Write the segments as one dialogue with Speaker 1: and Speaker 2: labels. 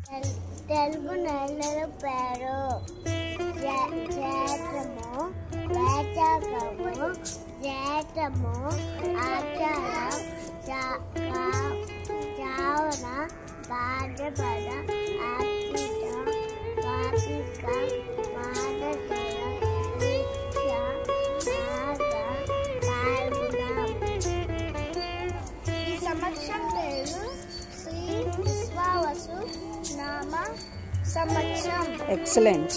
Speaker 1: తెలుగు నెలల పేరు జేతము, వైశాఖము, జ్యేష్ఠము, ఆషాఢం, శ్రావణ, భాద్రపద, ఆశ్వీజ, కార్తీక, మార్గశిర, దీక్ష, మాఘ, ఫాల్గుణ. ఈ సంవత్సరం పేరు శ్రీ విశ్వావసు నామ సంవత్సరం.
Speaker 2: ఎక్సలెంట్.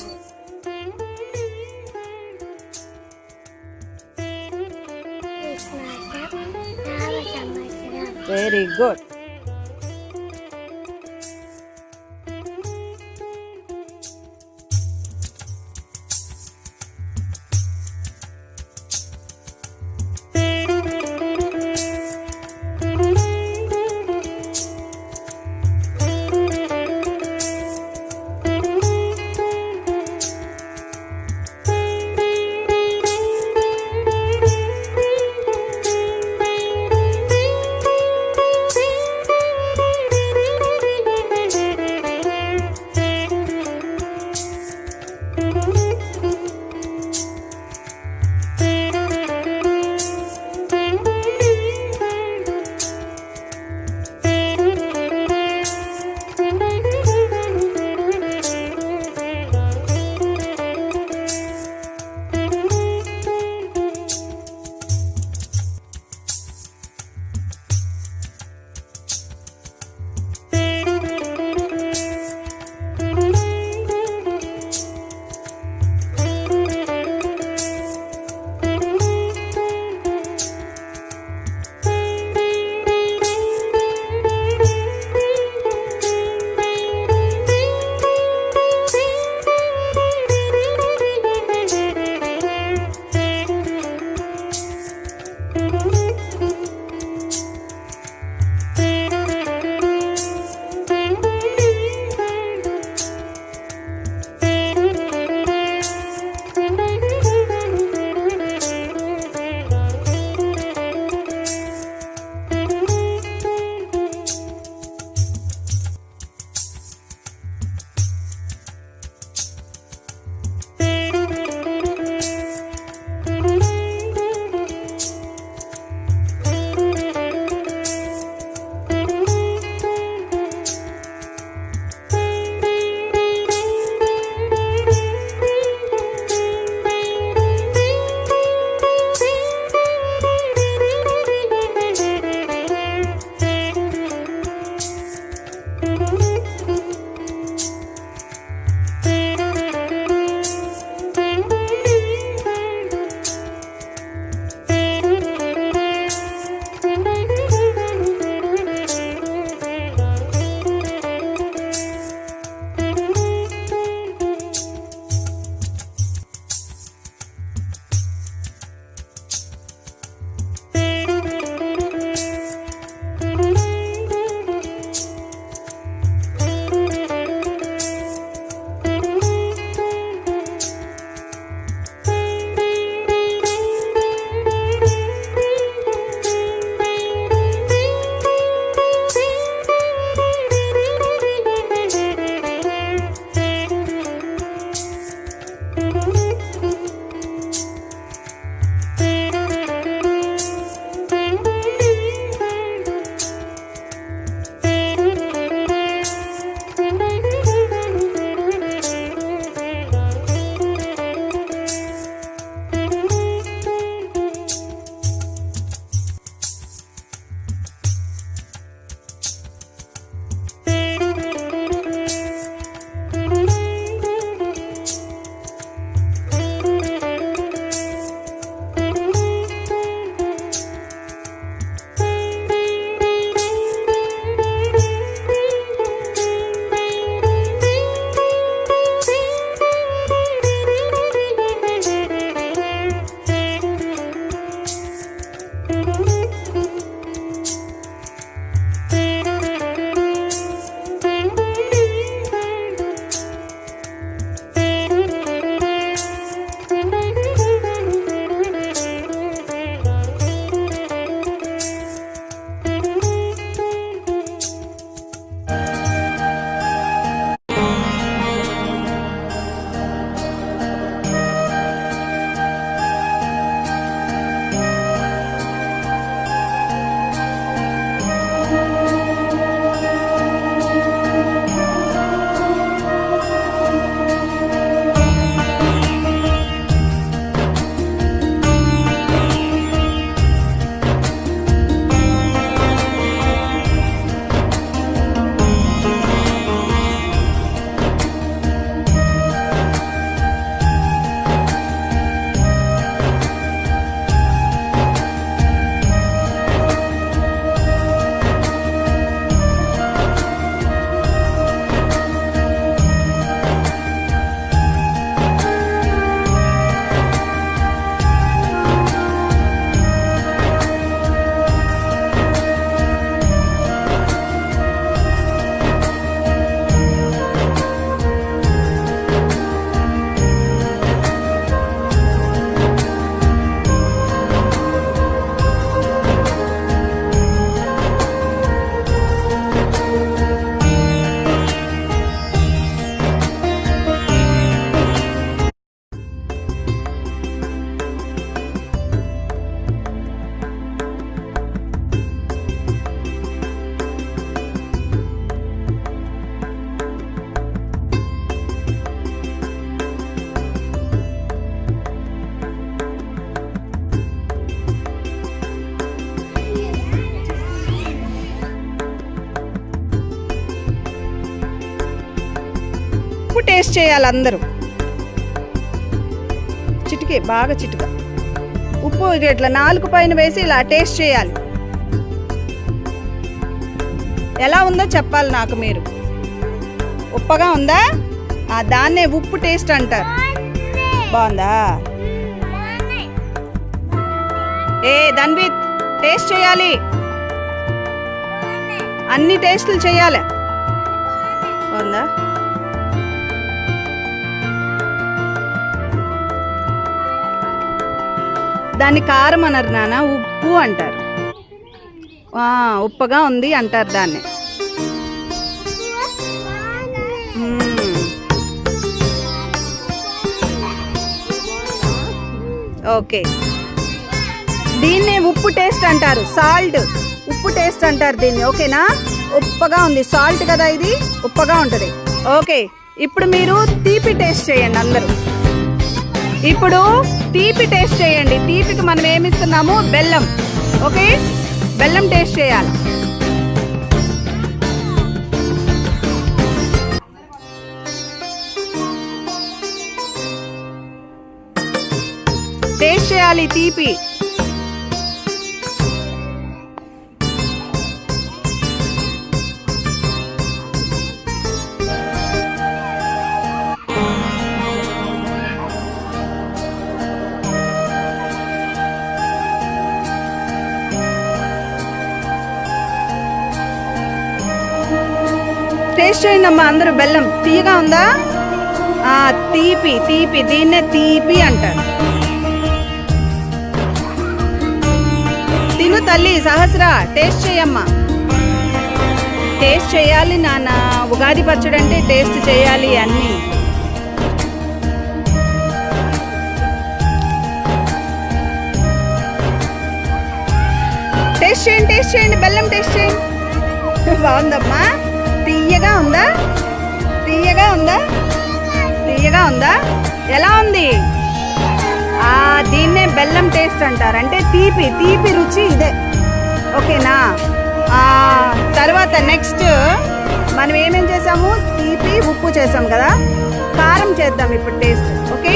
Speaker 2: Very good. టేస్ట్ చేయాలి అందరూ. చిటికే బాగా చిటుక ఉప్పు ఇట్లా నాలుగు పైన వేసి ఇలా టేస్ట్ చేయాలి. ఎలా ఉందో చెప్పాలి నాకు మీరు. ఉప్పగా ఉందా? దాన్నే ఉప్పు టేస్ట్ అంటారు. బాగుందా? ధన్విత్ టేస్ట్ చేయాలి, అన్ని టేస్టులు చేయాలి. బాగుందా? దాన్ని కారం అనరు నాన్న, ఉప్పు అంటారు. ఉప్పగా ఉంది అంటారు దాన్ని. ఓకే, దీన్నే ఉప్పు టేస్ట్ అంటారు. సాల్ట్ ఉప్పు టేస్ట్ అంటారు దీన్ని. ఓకేనా? ఉప్పగా ఉంది, సాల్ట్ కదా ఇది, ఉప్పగా ఉంటుంది. ఓకే, ఇప్పుడు మీరు తీపి టేస్ట్ చేయండి అందరూ. ఇప్పుడు తీపి టేస్ట్ చేయండి. తీపికి మనం ఏమిస్తున్నాము? బెల్లం. ఓకే, బెల్లం టేస్ట్ చేయాలి. టేస్ట్ చేయాలి తీపి. టేస్ట్ చేయండి అమ్మా అందరూ. బెల్లం తీయగా ఉందా? తీపి తీపి, దీన్నే తీపి అంటారు. తిను తల్లి సహస్ర, టేస్ట్ చేయమ్మా. టేస్ట్ చేయాలి నాన్న, ఉగాది పచ్చడి అంటే టేస్ట్ చేయాలి అన్నీ. టేస్ట్ చేయండి, టేస్ట్ చేయండి, బెల్లం టేస్ట్ చేయండి. బాగుందమ్మా? తీయగా ఉందా? తీయగా ఉందా? తీయగా ఉందా? ఎలా ఉంది? దీన్నే బెల్లం టేస్ట్ అంటారు, అంటే తీపి తీపి రుచి ఇదే. ఓకేనా? తర్వాత నెక్స్ట్ మనం ఏమేం చేసాము? తీపి ఉప్పు చేసాం కదా, కారం చేద్దాం ఇప్పుడు టేస్ట్. ఓకే,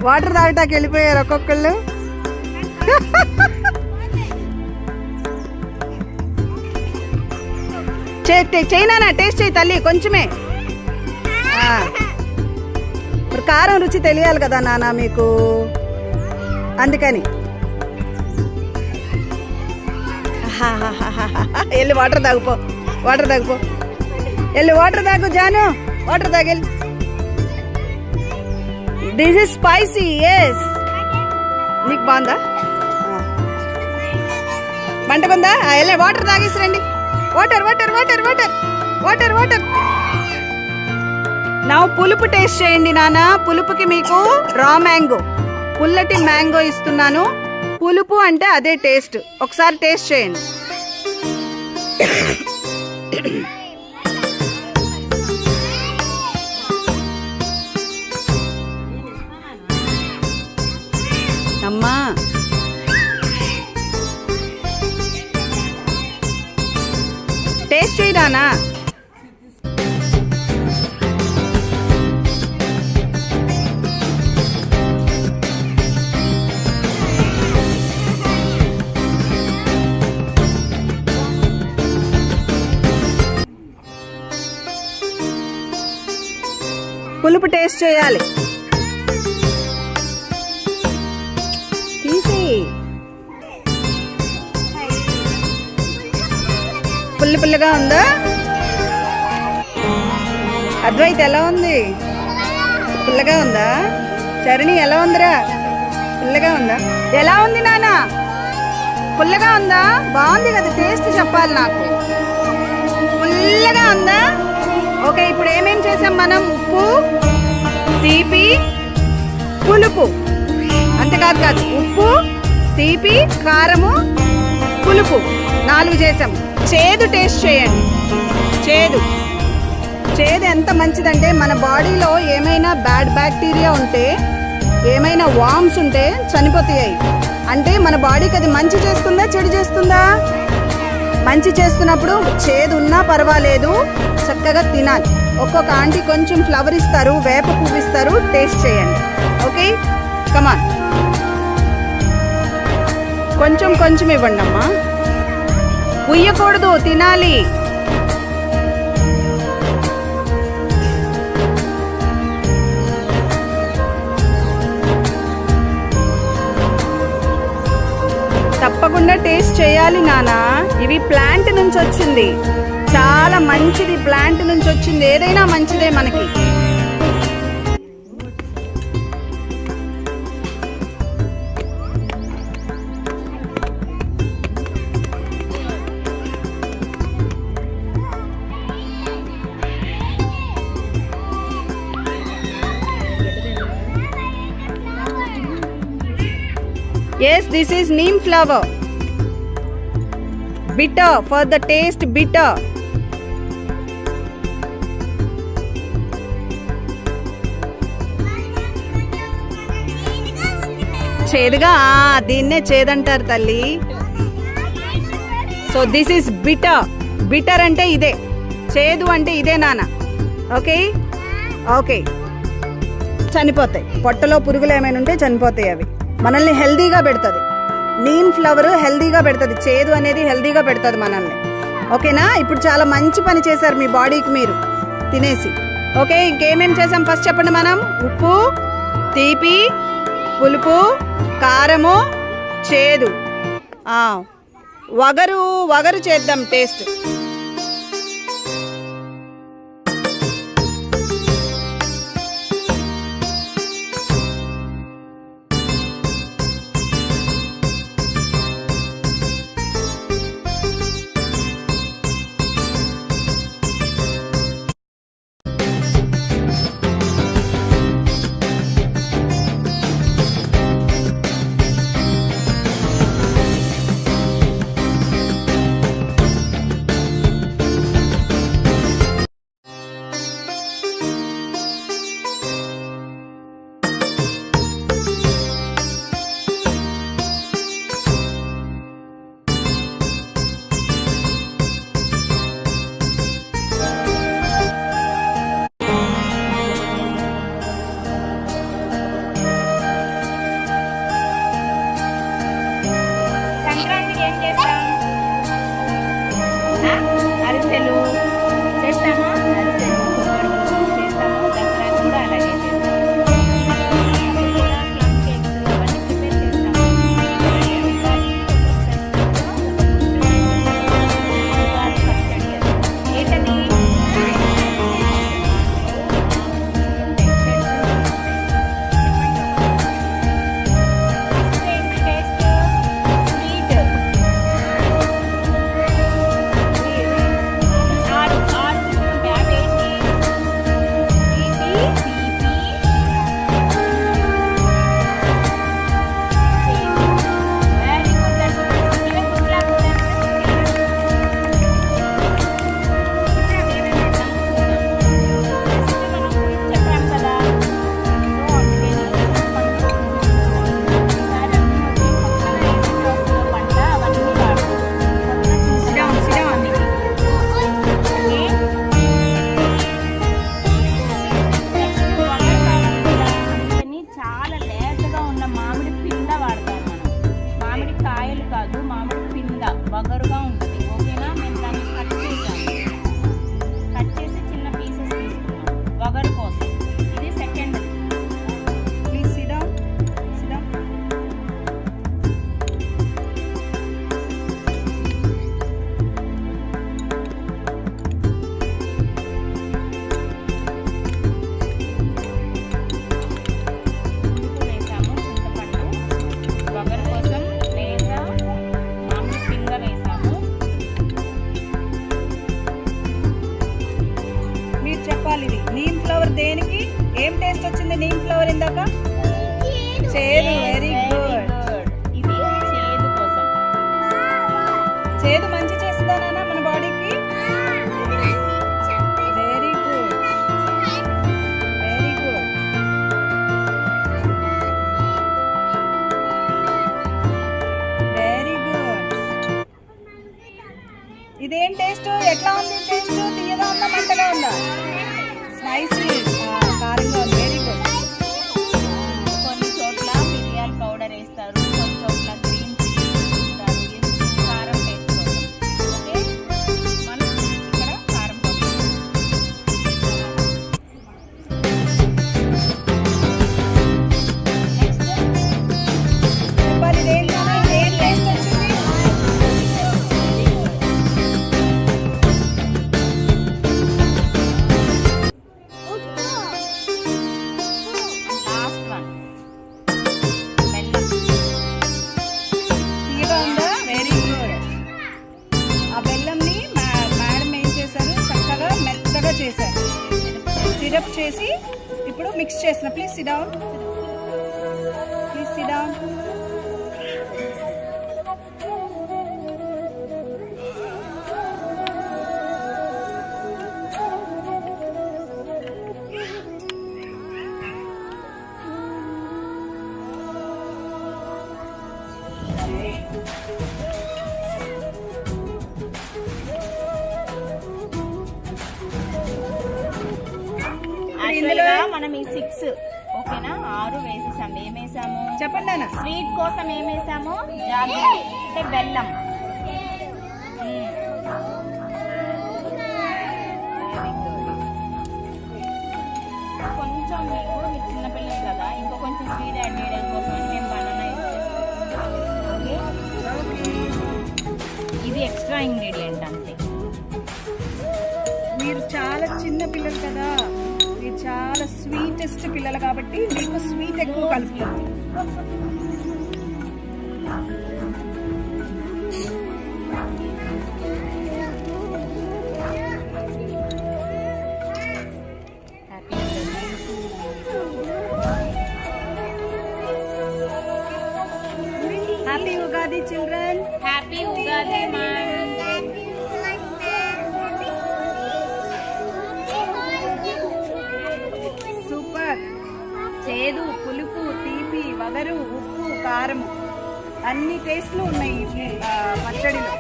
Speaker 2: వాటర్ తాగటానికి వెళ్ళిపోయారు ఒక్కొక్కళ్ళు. చైనా టేస్ట్ చేయి తల్లి కొంచెమే. ఇప్పుడు కారం రుచి తెలియాలి కదా నాన్న మీకు, అందుకని. వెళ్ళి వాటర్ తాగుపో, వాటర్ తాగుపో, వెళ్ళి వాటర్ తాగు జాను, వాటర్ తాగెళ్ళి. This is spicy. ఎస్, నీకు బాగుందా? మంటకుందా? వెళ్ళే వాటర్ తాగేసి రండి. Water water water water water water. నా పులుపు టేస్ట్ చేయండి నాన్న. పులుపుకి మీకు రా మ్యాంగో, పుల్లటి మ్యాంగో ఇస్తున్నాను. పులుపు అంటే అదే టేస్ట్. ఒకసారి టేస్ట్ చేయండి. అమ్మా టేస్ట్ చేయడానా? పులుపు టేస్ట్ చేయాలి. పుల్ల పుల్లగా ఉందా? అద్వైత్ ఎలా ఉంది? పుల్లగా ఉందా? చరణి ఎలా ఉందిరా? పుల్లగా ఉందా? ఎలా ఉంది నాన్న? పుల్లగా ఉందా? బాగుంది కదా, టేస్ట్ చెప్పాలి నాకు. పుల్లగా ఉందా? ఓకే, ఇప్పుడు ఏమేం చేసాం మనం? ఉప్పు, తీపి, పులుపు. అంతేకాదు కాదు, ఉప్పు, తీపి, కారము, పులుపు 4 చేసాం. చేదు టేస్ట్ చేయండి. చేదు ఎంత మంచిదంటే మన బాడీలో ఏమైనా బ్యాడ్ బ్యాక్టీరియా ఉంటే, ఏమైనా వామ్స్ ఉంటే చనిపోతాయి. అంటే మన బాడీకి అది మంచి చేస్తుందా చెడు చేస్తుందా? మంచి చేస్తున్నప్పుడు చేదు ఉన్నా పర్వాలేదు, చక్కగా తినాలి. ఒక్కొక్క ఆంటీ కొంచెం ఫ్లవర్ ఇస్తారు, వేప పువ్వు ఇస్తారు, టేస్ట్ చేయండి. ఓకే, కమాన్, కొంచెం కొంచెం ఇవ్వండి అమ్మా. ఉయ్యకూడదు, తినాలి. తప్పకుండా టేస్ట్ చేయాలి నానా. ఇవి ప్లాంట్ నుంచి వచ్చింది, చాలా మంచిది. ప్లాంట్ నుంచి వచ్చింది ఏదైనా మంచిదే మనకి. Yes, this is neem flower. Bitter, for the taste bitter. చేదుగా, దీన్నే చేదంటారు తల్లి. So this is bitter. Bitter అంటే ఇదే, చేదు అంటే ఇదే నాన్న. ఓకే ఓకే, చనిపోతాయి. పొట్టలో పురుగులు ఏమైనా ఉంటే చనిపోతాయి. అవి మనల్ని హెల్దీగా పెడుతుంది. నీమ్ ఫ్లవర్ హెల్దీగా పెడుతుంది, చేదు అనేది హెల్దీగా పెడుతుంది మనల్ని. ఓకేనా? ఇప్పుడు చాలా మంచి పని చేశారు మీ బాడీకి మీరు తినేసి. ఓకే, ఇంకేమేం చేసాం ఫస్ట్ చెప్పండి మనం? ఉప్పు, తీపి, పులుపు, కారము, చేదు, వగరు చేద్దాం టేస్ట్. అరిసెలు చేస్తామా? అరిసెలు చేస్తాము. దసరా కూడా అలాగే చేస్తాము. ప్లమ్ కేక్స్ అవన్నీ ప్రిపేర్ చేస్తాము. ఏంటది? టేస్ట్ స్వీట్ ఫ్లవర్ ఇందాక? చేదు. Very good.
Speaker 3: ఇది చేదు కోసం.
Speaker 2: చేదు మంచి చేస్తుందా నాన్న మన బాడీకి? Very good. Very good. Very good. ఇదేం టేస్ట్? ఎట్లా ఉంది టేస్ట్? తీయగా ఉందా మంటగా ఉందా? స్పైసీ, కారంగా ఉంది. Very good.
Speaker 3: కొన్ని చోట్ల మిరియాల పౌడర్ వేస్తారు, కొన్ని చోట్ల గ్రీన్ చిల్లీ వేస్తారు. ఇది కారం టేస్ట్ కోసం. ఓకే, మనం ఇక్కడ కారం పౌడర్. Next
Speaker 2: super. ఇదేంటన్నా? ఇదేం టేస్ట్ వచ్చింది?
Speaker 3: లాస్ట్ వన్ బెల్లం.
Speaker 2: తీయగా ఉందా? Very good. ఆ బెల్లంని మేడం ఏం చేశారు? చక్కగా మెత్తగా చేశారు. సిరప్ చేసి ఇప్పుడు మిక్స్ చేసిన. Please SIT down. Please SIT down.
Speaker 3: యాక్చువల్గా మనం ఈ 6 ఓకేనా 6 వేసేసాము. ఏమేసాము
Speaker 2: చెప్పండి అన్న.
Speaker 3: స్వీట్ కోసం ఏమేసాము? జాగరి అంటే బెల్లం. కొంచెం మీరు చిన్నపిల్లలు కదా, ఇంకో కొంచెం స్వీట్ యాడ్ చేయడం కోసం మేము బనానా యూజ్ చేస్తాం. ఓకే, ఇది ఎక్స్ట్రా ఇంగ్రీడియంట్ అంతే.
Speaker 2: మీరు చాలా చిన్న పిల్లలు కదా, మీరు చాలా స్వీటెస్ట్ పిల్లలు కాబట్టి మీకు స్వీట్ ఎక్కువ కలుపుతుంది. Happy Ugadi children.
Speaker 3: Happy Ugadi ma'am.
Speaker 2: Super. చేదు, పులుపు, తీపి, వగరు, ఉప్పు, కారము అన్ని టేస్ట్లు ఉన్నాయి ఈ పచ్చడిలో.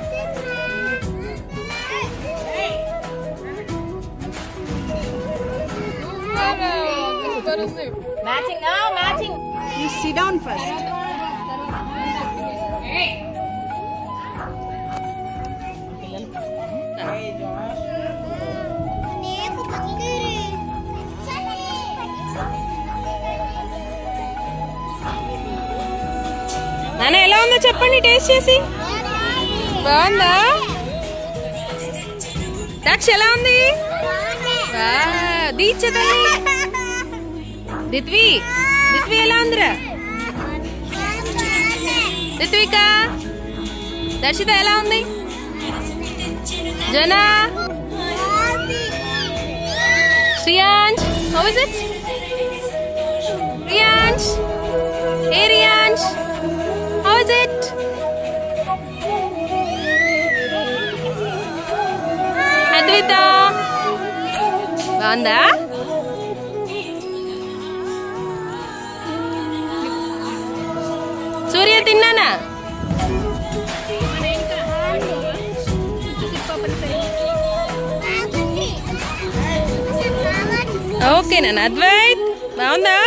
Speaker 3: Matching matching.
Speaker 2: You sit down first.
Speaker 3: నాన్న ఎలా ఉందో చెప్పండి టేస్ట్ చేసి. బాగుందా? దక్ష ఎలా ఉంది? దీక్ష తల్లి దిత్వి ఎలా ఉందిరా? దిత్విక దర్శిత ఎలా ఉంది? జనా Shriyansh how is it? Riyansh ఏ Riyansh how is it? Advita బాగుందా? సూర్య తిన్నానా? ఓకేనా అద్వైత్ బాగుందా?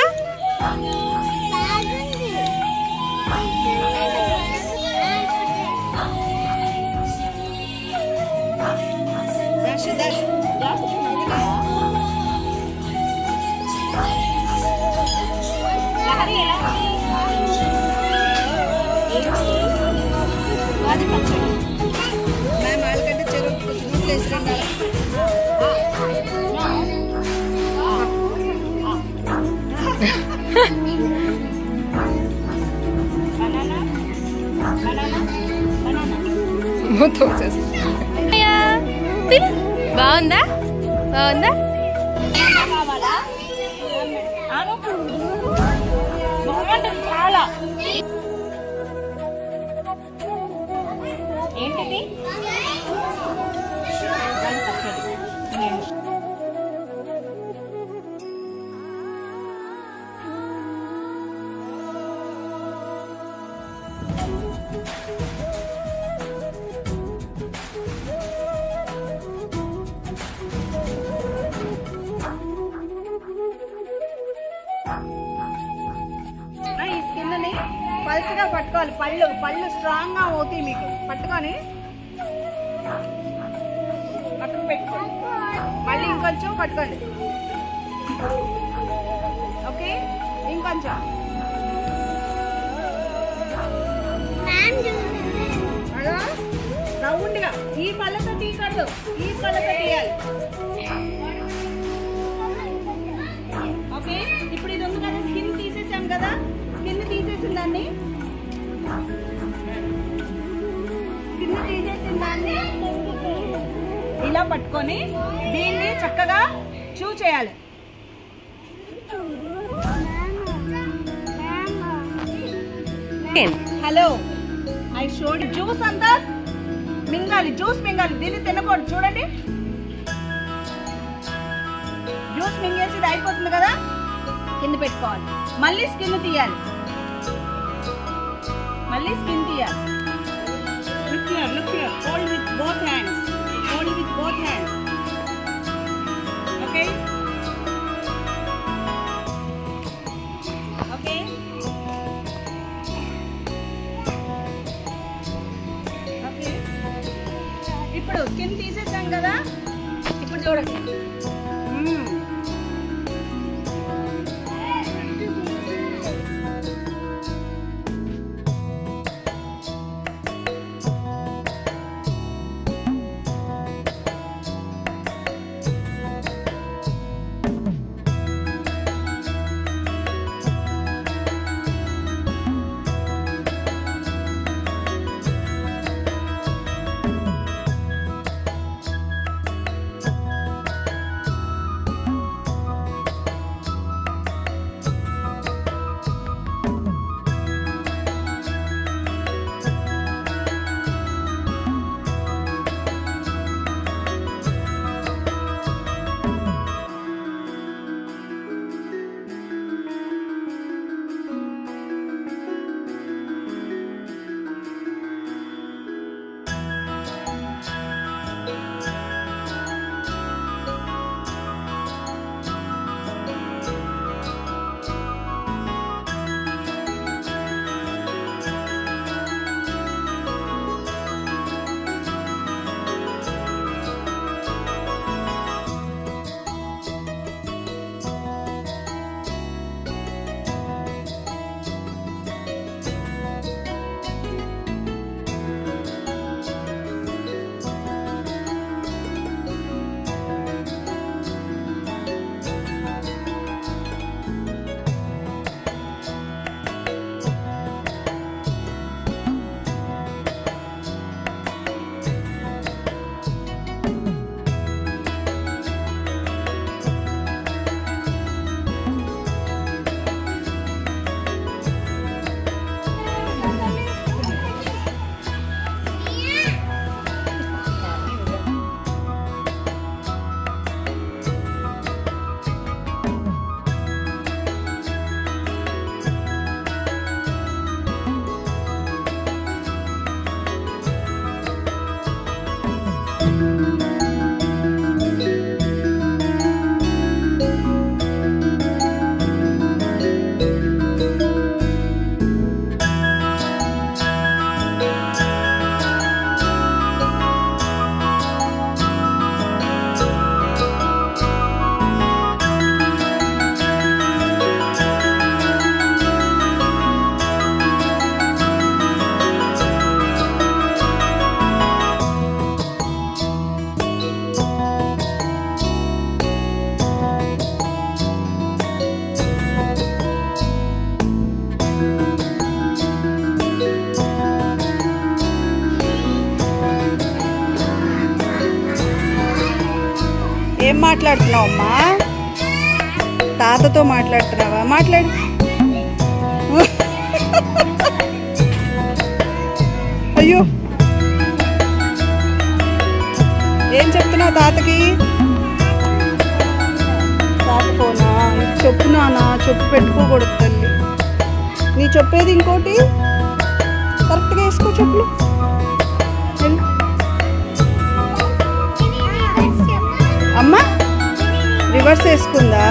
Speaker 2: మ్యామ్ వాళ్ళకంటే చెరువు కొంచెం నూనెలు వేసిరండి.
Speaker 3: బాగుందా? బాగుందా?
Speaker 1: కావాలా?
Speaker 3: ఏంటిది?
Speaker 2: ఈ స్కిన్ని పల్చగా పట్టుకోవాలి. పళ్ళు స్ట్రాంగ్ గా అవుతాయి మీకు. పట్టుకొని పట్టుకు పెట్టుకోండి. మళ్ళీ ఇంకొంచెం పట్టుకోండి. ఓకే, ఇంకొంచెం రౌండ్ గా. ఈ పళ్ళతో తీయకూడదు, ఈ పళ్ళతో తీయాలి. ఓకే, ఇప్పుడు ఇది ఉంది కదా, స్కిన్ తీసేసాం కదా. స్కిన్ తీసేసిన దాన్ని ఇలా పట్టుకొని దీన్ని చక్కగా చూ చేయాలి. హలో, ఐ షోడ్ జ్యూస్ అంతా మింగాలి. జ్యూస్ మింగాలి, దీన్ని తినకూడదు. చూడండి, జ్యూస్ మింగేసి ఇది అయిపోతుంది కదా, కింద పెట్టుకోవాలి. మళ్ళీ స్కిన్ తీయాలి. మళ్ళీ స్కిన్ తీయాలి. Look here, look here. Hold with both hands. Hold with both hands. Okay? Okay? Okay. ఇప్పుడు స్కిన్ తీసేసాం కదా. ఇప్పుడు చూడండి. ఏం మాట్లాడుతున్నావు అమ్మా? తాతతో మాట్లాడుతున్నావా? మాట్లాడు. అయ్యో ఏం చెప్తున్నావు తాతకి? తాత ఫోనా? చెప్పు నాన్న, చెప్పు పెట్టుకోకూడదు తల్లి. నీ చెప్పేది ఇంకోటి కరెక్ట్గా వేసుకో చెప్పులు. అమ్మ రివర్స్ వేసుకుందా?